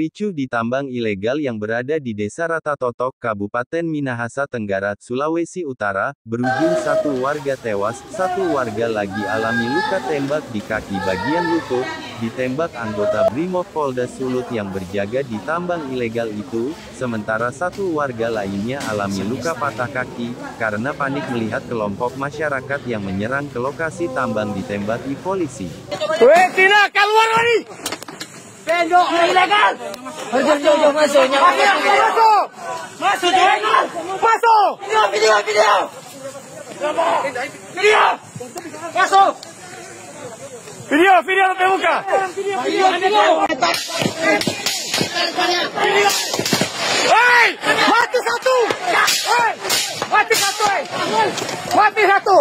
Ricuh di tambang ilegal yang berada di Desa Ratatotok, Kabupaten Minahasa Tenggara, Sulawesi Utara, berujung satu warga tewas, satu warga lagi alami luka tembak di kaki bagian lutut, ditembak anggota Brimob Polda Sulut yang berjaga di tambang ilegal itu, sementara satu warga lainnya alami luka patah kaki, karena panik melihat kelompok masyarakat yang menyerang ke lokasi tambang ditembaki polisi. Weh, Tina, keluar lagi! Pendok ilegal. Jom masuk. Masuk. Video. Masuk. Video sampai muka. Hei, mati satu. Mati satu.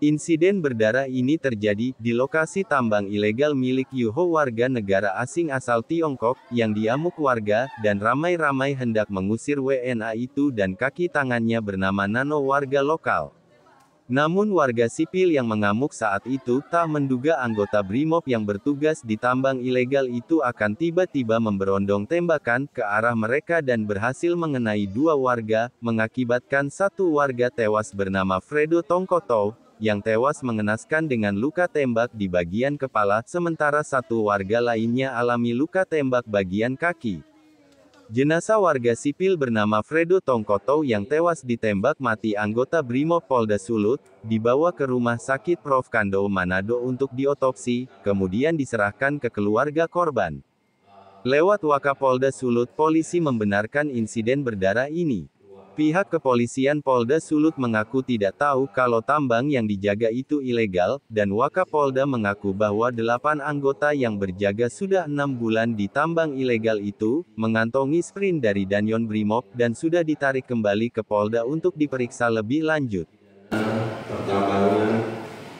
Insiden berdarah ini terjadi di lokasi tambang ilegal milik Yuho, warga negara asing asal Tiongkok, yang diamuk warga, dan ramai-ramai hendak mengusir WNA itu dan kaki tangannya bernama Nano, warga lokal. Namun warga sipil yang mengamuk saat itu tak menduga anggota Brimob yang bertugas di tambang ilegal itu akan tiba-tiba memberondong tembakan ke arah mereka dan berhasil mengenai dua warga, mengakibatkan satu warga tewas bernama Fredo Tongkoto, yang tewas mengenaskan dengan luka tembak di bagian kepala, sementara satu warga lainnya alami luka tembak bagian kaki. Jenazah warga sipil bernama Fredo Tongkoto yang tewas ditembak mati anggota Brimob Polda Sulut, dibawa ke Rumah Sakit Prof. Kando Manado untuk diotopsi, kemudian diserahkan ke keluarga korban. Lewat Wakapolda Sulut, polisi membenarkan insiden berdarah ini. Pihak kepolisian Polda Sulut mengaku tidak tahu kalau tambang yang dijaga itu ilegal, dan Wakapolda mengaku bahwa 8 anggota yang berjaga sudah 6 bulan di tambang ilegal itu, mengantongi sprint dari Danyon Brimob, dan sudah ditarik kembali ke Polda untuk diperiksa lebih lanjut. Pertambangan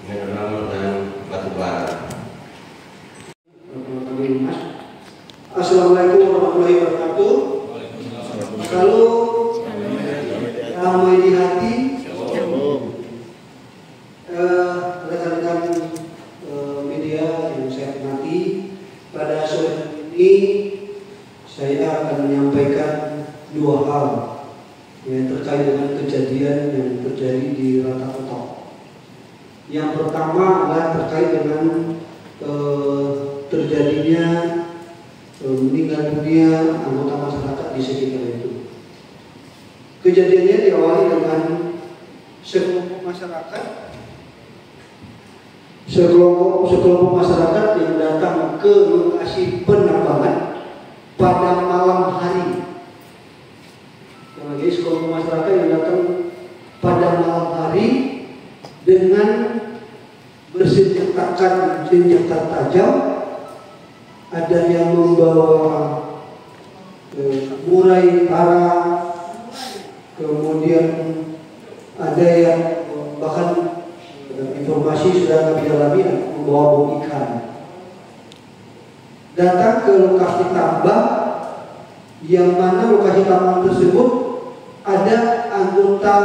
mineral dan batu bara. Assalamualaikum warahmatullahi wabarakatuh. Kalau ramai di hati, rekan-rekan media yang saya hormati, pada sore ini saya akan menyampaikan dua hal yang terkait dengan kejadian yang terjadi di Ratatotok. Yang pertama adalah terkait dengan terjadinya meninggal dunia anggota masyarakat di sekitar itu. Kejadiannya diawali dengan sekelompok masyarakat yang datang ke lokasi penambangan pada malam hari. Jadi sekelompok masyarakat yang datang pada malam hari dengan bersenjatakan senjata tajam. Ada yang membawa murai parang, kemudian ada yang bahkan informasi sudah kami dalami membawa bom ikan. Datang ke lokasi tambang, yang mana lokasi tambang tersebut ada anggota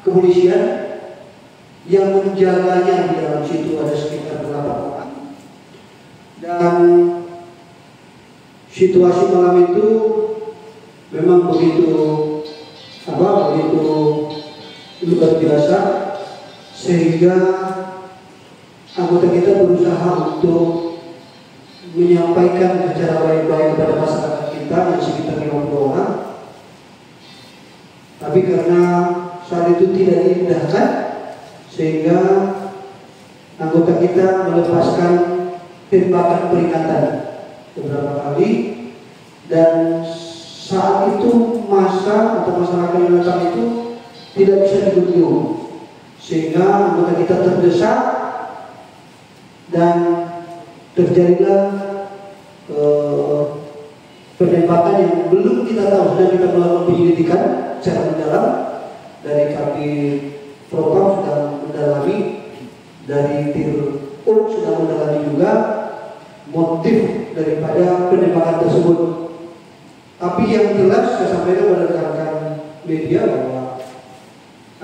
kepolisian yang menjaganya. Di dalam situ ada sekitar 8 orang. Dan situasi malam itu memang begitu luar biasa, sehingga anggota kita berusaha untuk menyampaikan secara baik-baik kepada masyarakat kita yang sekitar 50 orang. Tapi karena saat itu tidak diindahkan, sehingga anggota kita melepaskan tembakan peringatan beberapa kali, dan saat itu masa atau masyarakat yang datang itu tidak bisa dibendung, sehingga anggota kita terdesak dan terjadilah penembakan yang belum kita tahu. Sudah kita melakukan penyelidikan secara mendalam, dari Kabid Propam sudah mendalami, dari Tir-U sudah mendalami juga motif daripada penembakan tersebut. Tapi yang jelas saya sampaikan kepada rekan-rekan media bahwa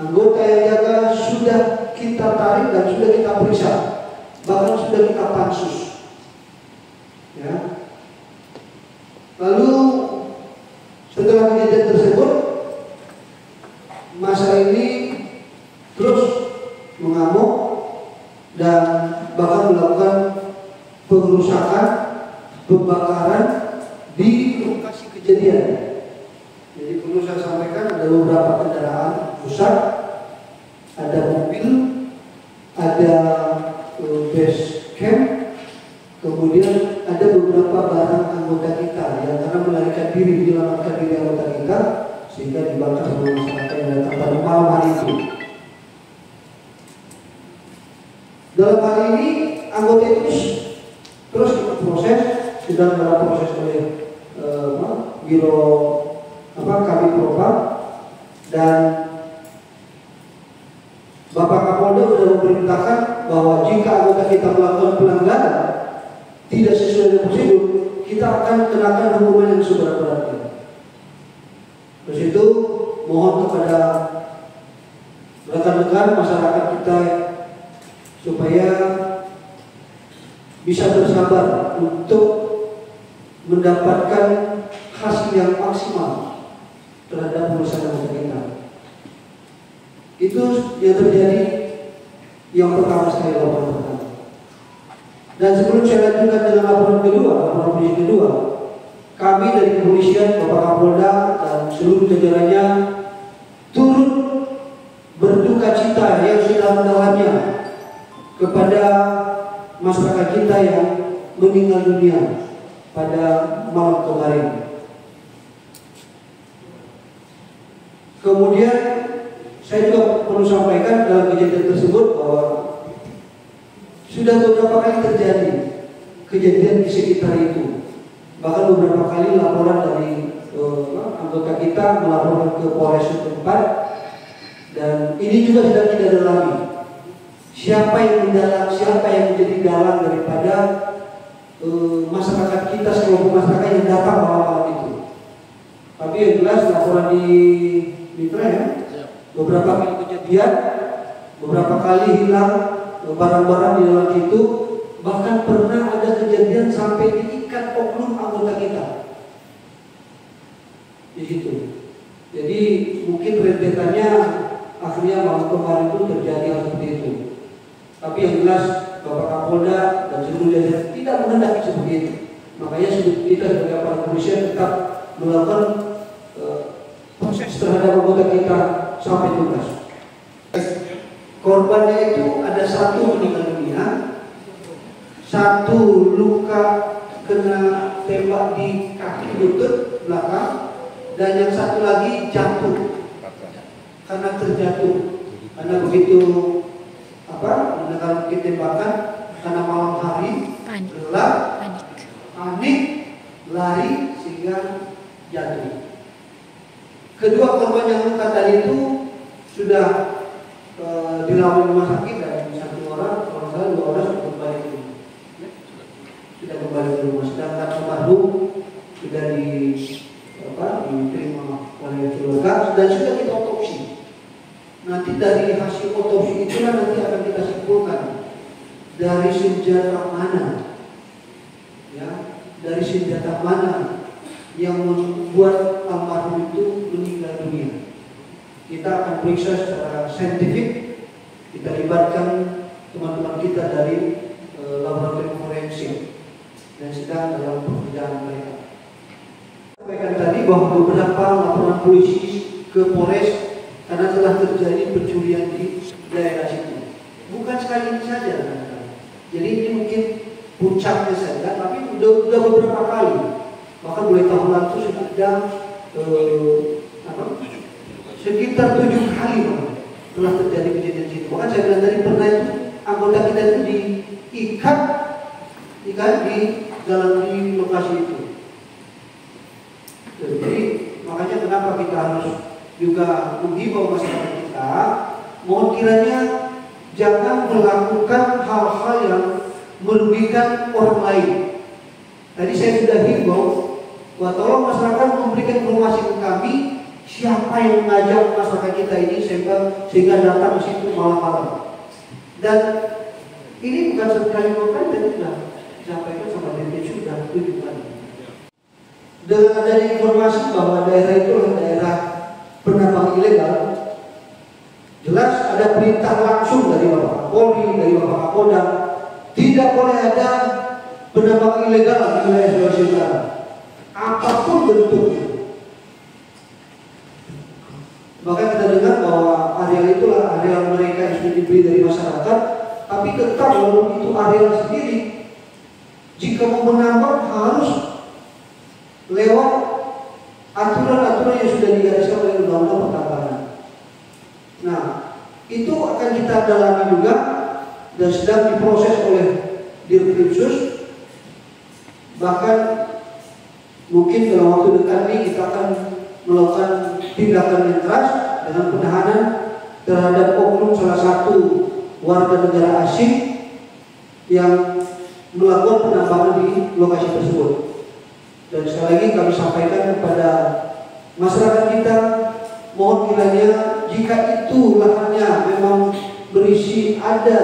anggota yang jaga sudah kita tarik dan sudah kita periksa, bahkan sudah kita pansus. Ya. Lalu setelah kejadian tersebut, masa ini terus mengamuk dan bahkan melakukan pengerusakan, pembakaran di lokasi kejadian. Jadi perlu saya sampaikan, ada beberapa kendaraan rusak, ada mobil, ada base camp, kemudian ada beberapa barang anggota kita yang karena melarikan diri, menyelamatkan diri anggota kita, sehingga dibakar oleh masyarakat yang datang pada malam hari itu. Dalam hal ini anggota itu terus proses, sedang dalam proses oleh Biro Kabid Propam, dan Bapak Kapolda sudah memerintahkan bahwa jika anggota kita melakukan pelanggaran tidak sesuai dengan prosedur, kita akan kenakan hukuman yang seberat-beratnya. Terus itu mohon kepada rekan-rekan masyarakat kita supaya bisa bersabar untuk mendapatkan hasil yang maksimal terhadap urusan anggota kita. Itu yang terjadi yang pertama sekali, laporan pertama. Dan sebelum saya lanjutkan dengan laporan kedua, laporan polisi kedua, kami dari kepolisian, Bapak Kapolda dan seluruh jajarannya turut berduka cita yang sedalam-dalamnya kepada masyarakat kita yang meninggal dunia pada malam kemarin. Kemudian saya juga perlu sampaikan dalam kejadian tersebut bahwa sudah beberapa kali terjadi kejadian di sekitar itu. Bahkan beberapa kali laporan dari anggota kita melaporkan ke Polres setempat, dan ini juga sedang kita dalami. Siapa yang menjadi dalang daripada masyarakat kita, sekelompok masyarakat yang datang malam itu. Tapi yang jelas laporan di Mitra ya, beberapa kali kejadian, beberapa kali hilang barang-barang di dalam situ, bahkan pernah ada kejadian sampai diikat oknum anggota kita di situ. Jadi mungkin rentetannya akhirnya malam kemarin itu terjadi hal seperti itu. Tapi yang jelas Bapak Kapolda dan seluruh jajaran tidak menghendaki seperti itu. Makanya kita sebagai aparat kepolisian tetap melakukan proses terhadap anggota kita sampai tuntas. Korbannya itu ada satu meninggal dunia, satu luka kena tembak di kaki lutut belakang, dan yang satu lagi jatuh karena terjatuh, karena begitu mendengar tembakan karena malam hari, gelap, panik, lari sehingga jatuh. Kedua korban yang luka tadi itu sudah dirawat di rumah sakit, dan satu orang, kalau salah 2 orang sudah kembali ke rumah. Sudah kembali ke rumah. Sedangkan almarhum sudah diterima oleh keluarga dan sudah kita otopsi. Nanti dari hasil otopsi itulah nanti akan kita simpulkan dari senjata mana, ya, dari senjata mana yang membuat almarhum itu meninggal dunia. Kita akan periksa secara saintifik, kita libatkan teman-teman kita dari laboratorium forensik dan sedang dalam pekerjaan mereka. Sampaikan tadi bahwa beberapa laporan polisi ke Polres karena telah terjadi pencurian di daerah situ. Bukan sekali ini saja, jadi ini mungkin puncaknya saja, tapi sudah beberapa kali. Bahkan mulai tahun lalu sudah ada sekitar 7 kali telah terjadi kejadian situ. Bahkan saya bilang tadi pernah itu anggota kita itu diikat di dalam di lokasi itu. Jadi makanya kenapa kita harus juga menghimbau masyarakat kita, mohon kiranya jangan melakukan hal-hal yang merugikan orang lain. Tadi saya sudah himbau bahwa tolong masyarakat memberikan informasi ke kami siapa yang mengajak masyarakat kita ini sehingga datang ke situ malam-malam. Dan ini bukan sekali dua kali, tadi sudah disampaikan sama DPC sudah 7 kali. Dengan adanya informasi bahwa daerah itu adalah daerah penambang ilegal, jelas ada perintah langsung dari Bapak Kapolri, dari Bapak Kapolda, tidak boleh ada penambang ilegal di wilayah Sulawesi Utara, apapun bentuknya. Maka kita dengar bahwa area itulah area mereka yang sudah dibeli dari masyarakat, tapi tetap walaupun itu area sendiri, jika mau menambang harus lewat aturan-aturan yang sudah digariskan oleh undang-undang pertambangan. Nah, itu akan kita dalami juga dan sedang diproses oleh Dirkrimsus. Bahkan mungkin dalam waktu dekat ini kita akan melakukan tindakan yang keras dengan penahanan terhadap oknum salah satu warga negara asing yang melakukan penambangan di lokasi tersebut. Dan sekali lagi kami sampaikan kepada masyarakat kita, mohon kiranya jika itu lahannya memang berisi ada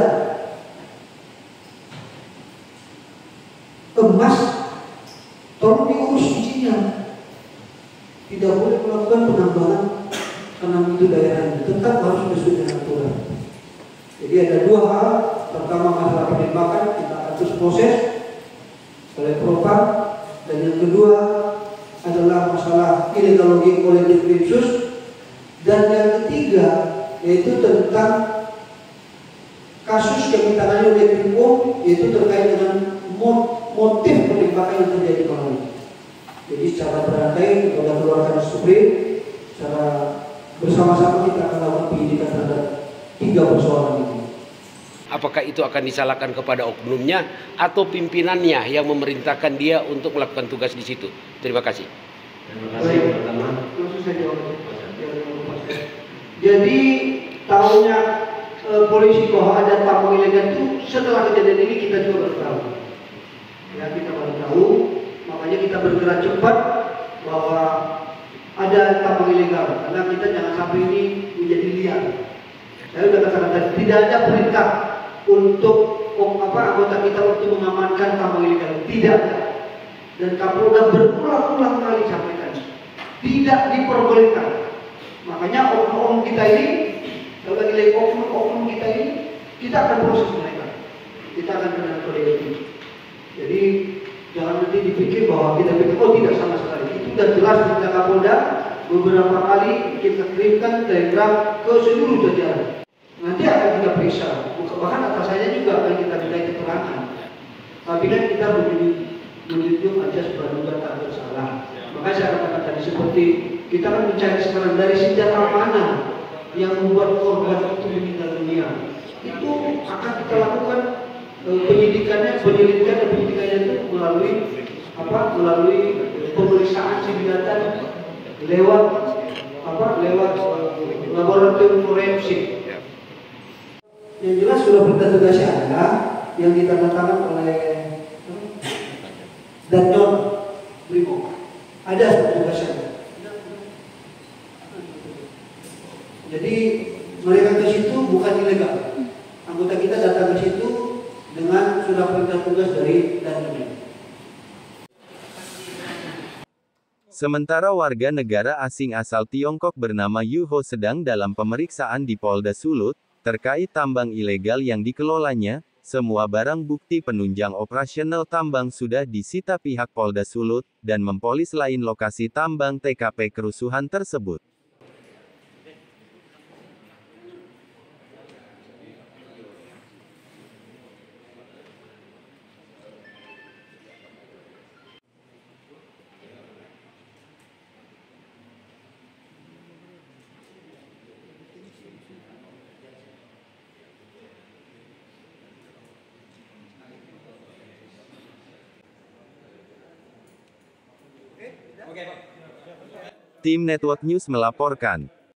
emas, tolong diurus izinnya. Tidak boleh melakukan penambangan karena itu daerahnya, tetap harus sesuai dengan aturan. Jadi ada 2 hal, pertama masalah penembakan kita akan terus proses oleh Propam, dan yang kedua adalah masalah illegal logging oleh Dirkrimsus, dan yang ketiga yaitu tentang kasus yang ditangani oleh Krimum, yaitu terkait dengan motif penembakan yang terjadi kemarin. Jadi secara berantai kita sudah keluarkan sprint, secara bersama-sama kita akan lakukan penyidikan terhadap 3 persoalan ini. Apakah itu akan disalahkan kepada oknumnya atau pimpinannya yang memerintahkan dia untuk melakukan tugas di situ? Terima kasih. Terima kasih. Pertama. Langsung saya jawab. Jadi tahunya polisi bahwa ada tambang ilegal itu setelah kejadian ini kita juga baru tahu. Ya, kita baru tahu. Makanya kita bergerak cepat bahwa ada tambang ilegal, karena kita jangan sampai ini menjadi liar. Saya sudah katakan tadi, tidak ada perintah untuk anggota kita untuk mengamankan tambang ilegal, tidak ada. Dan Kapolda berulang-ulang kali sampaikan, tidak diperbolehkan. Makanya oknum kita ini, kalau nilai oknum kita ini, kita akan proses mereka. Kita akan kena kode etik. Jadi jangan nanti dipikir bahwa kita pikir, oh tidak sama sekali. Itu sudah jelas di Kapolda, beberapa kali kita kirimkan telegram ke seluruh jajaran. Nanti akan kita periksa, bahkan atasannya juga akan kita minta keterangan. Tapi kan kita menunjuk aja praduga tak bersalah. Maka saya katakan tadi seperti kita akan mencari sekarang dari senjata mana yang membuat korban itu meninggal dunia. Itu akan kita lakukan penyelidikannya itu melalui pemeriksaan sidikatan lewat laboratorium forensik. Yang jelas sudah perintah tugasnya ada yang ditandatangan oleh Danjon Brimo. Ada tugasnya. Jadi mereka ke situ bukan ilegal. Anggota kita datang ke situ dengan sudah perintah tugas dari Danjon. Sementara warga negara asing asal Tiongkok bernama Yu Ho sedang dalam pemeriksaan di Polda Sulut, terkait tambang ilegal yang dikelolanya. Semua barang bukti penunjang operasional tambang sudah disita pihak Polda Sulut, dan mempolis lain lokasi tambang TKP kerusuhan tersebut. Tim Network News melaporkan.